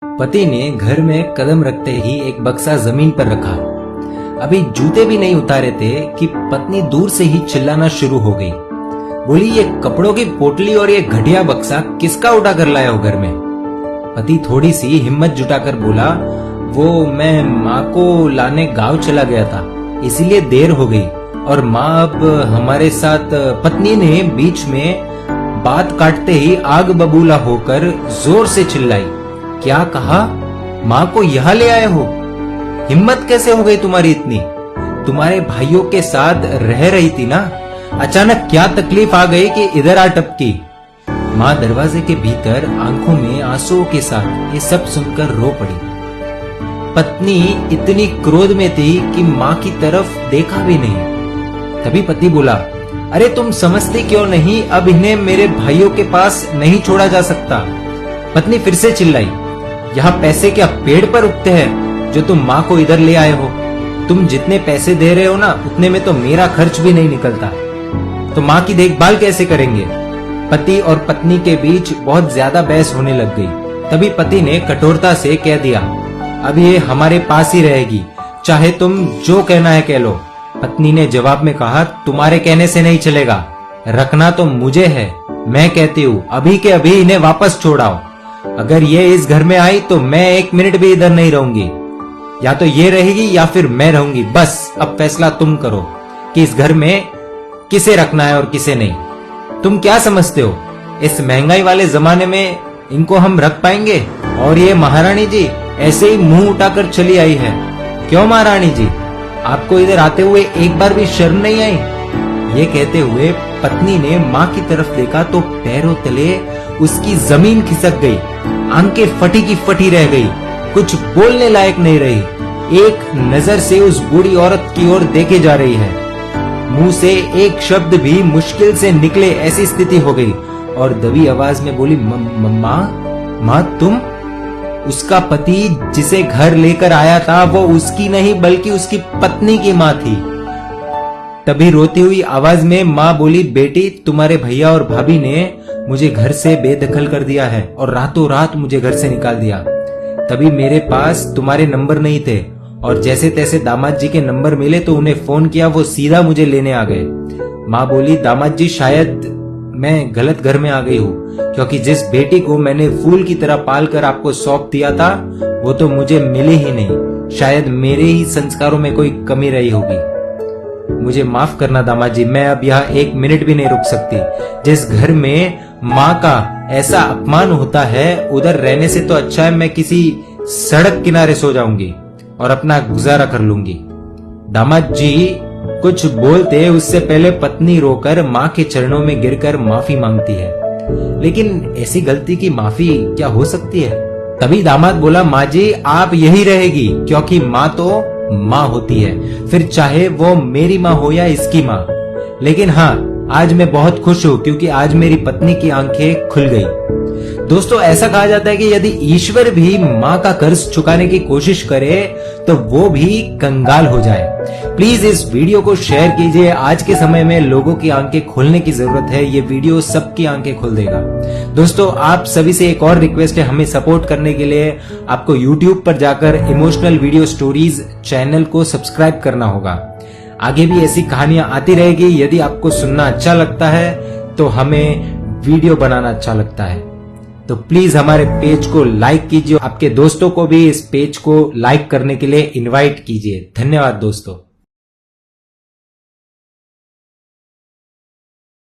पति ने घर में कदम रखते ही एक बक्सा जमीन पर रखा। अभी जूते भी नहीं उतारे थे कि पत्नी दूर से ही चिल्लाना शुरू हो गई। बोली, ये कपड़ों की पोटली और ये घटिया बक्सा किसका उठा कर लाया हो घर में? पति थोड़ी सी हिम्मत जुटाकर बोला, वो मैं माँ को लाने गांव चला गया था, इसीलिए देर हो गई और माँ अब हमारे साथ। पत्नी ने बीच में बात काटते ही आग बबूला होकर जोर से चिल्लाई, क्या कहा? माँ को यहाँ ले आए हो? हिम्मत कैसे हो गई तुम्हारी इतनी? तुम्हारे भाइयों के साथ रह रही थी ना, अचानक क्या तकलीफ आ गई कि इधर आ टपकी? माँ दरवाजे के भीतर आंखों में आंसुओं के साथ ये सब सुनकर रो पड़ी। पत्नी इतनी क्रोध में थी कि माँ की तरफ देखा भी नहीं। तभी पति बोला, अरे तुम समझती क्यों नहीं, अब इन्हें मेरे भाइयों के पास नहीं छोड़ा जा सकता। पत्नी फिर से चिल्लाई, यहाँ पैसे क्या पेड़ पर उगते हैं जो तुम माँ को इधर ले आए हो? तुम जितने पैसे दे रहे हो ना, उतने में तो मेरा खर्च भी नहीं निकलता, तो माँ की देखभाल कैसे करेंगे? पति और पत्नी के बीच बहुत ज्यादा बहस होने लग गई। तभी पति ने कठोरता से कह दिया, अब ये हमारे पास ही रहेगी, चाहे तुम जो कहना है कह लो। पत्नी ने जवाब में कहा, तुम्हारे कहने से नहीं चलेगा, रखना तो मुझे है। मैं कहती हूँ अभी के अभी इन्हें वापस छोड़ाओ। अगर ये इस घर में आई तो मैं एक मिनट भी इधर नहीं रहूंगी। या तो ये रहेगी या फिर मैं रहूंगी। बस अब फैसला तुम करो कि इस घर में किसे रखना है और किसे नहीं। तुम क्या समझते हो, इस महंगाई वाले जमाने में इनको हम रख पाएंगे? और ये महारानी जी ऐसे ही मुंह उठाकर चली आई है। क्यों महारानी जी, आपको इधर आते हुए एक बार भी शर्म नहीं आई? ये कहते हुए पत्नी ने माँ की तरफ देखा तो पैरों तले उसकी जमीन खिसक गई। आंखें फटी की फटी रह गई, कुछ बोलने लायक नहीं रही। एक नजर से उस बूढ़ी औरत की ओर देखे जा रही है। मुंह से एक शब्द भी मुश्किल से निकले ऐसी स्थिति हो गई और दबी आवाज में बोली, माँ तुम? उसका पति जिसे घर लेकर आया था वो उसकी नहीं बल्कि उसकी पत्नी की माँ थी। तभी रोती हुई आवाज में माँ बोली, बेटी तुम्हारे भैया और भाभी ने मुझे घर से बेदखल कर दिया है और रातों रात मुझे घर से निकाल दिया। तभी मेरे पास तुम्हारे नंबर नहीं थे और जैसे तैसे दामाद जी के नंबर मिले तो उन्हें फोन किया, वो सीधा मुझे लेने आ गए। माँ बोली, दामाद जी शायद मैं गलत घर में आ गई हूँ, क्योंकि जिस बेटी को मैंने फूल की तरह पाल कर आपको सौंप दिया था वो तो मुझे मिली ही नहीं। शायद मेरे ही संस्कारों में कोई कमी रही होगी। मुझे माफ करना दामाद जी, मैं अब यहाँ एक मिनट भी नहीं रुक सकती। जिस घर में माँ का ऐसा अपमान होता है उधर रहने से तो अच्छा है मैं किसी सड़क किनारे सो जाऊंगी और अपना गुजारा कर लूंगी। दामाद जी कुछ बोलते उससे पहले पत्नी रोकर माँ के चरणों में गिरकर माफी मांगती है। लेकिन ऐसी गलती की माफी क्या हो सकती है? तभी दामाद बोला, माँ जी आप यही रहेगी, क्योंकि माँ तो माँ होती है, फिर चाहे वो मेरी माँ हो या इसकी माँ। लेकिन हाँ, आज मैं बहुत खुश हूँ क्योंकि आज मेरी पत्नी की आंखें खुल गई। दोस्तों, ऐसा कहा जाता है कि यदि ईश्वर भी माँ का कर्ज चुकाने की कोशिश करे तो वो भी कंगाल हो जाए। प्लीज इस वीडियो को शेयर कीजिए। आज के समय में लोगों की आंखें खोलने की जरूरत है। ये वीडियो सबकी आंखें खोल देगा। दोस्तों, आप सभी से एक और रिक्वेस्ट है, हमें सपोर्ट करने के लिए आपको YouTube पर जाकर इमोशनल वीडियो स्टोरीज चैनल को सब्सक्राइब करना होगा। आगे भी ऐसी कहानियां आती रहेगी। यदि आपको सुनना अच्छा लगता है तो हमें वीडियो बनाना अच्छा लगता है, तो प्लीज हमारे पेज को लाइक कीजिए। आपके दोस्तों को भी इस पेज को लाइक करने के लिए इनवाइट कीजिए। धन्यवाद दोस्तों।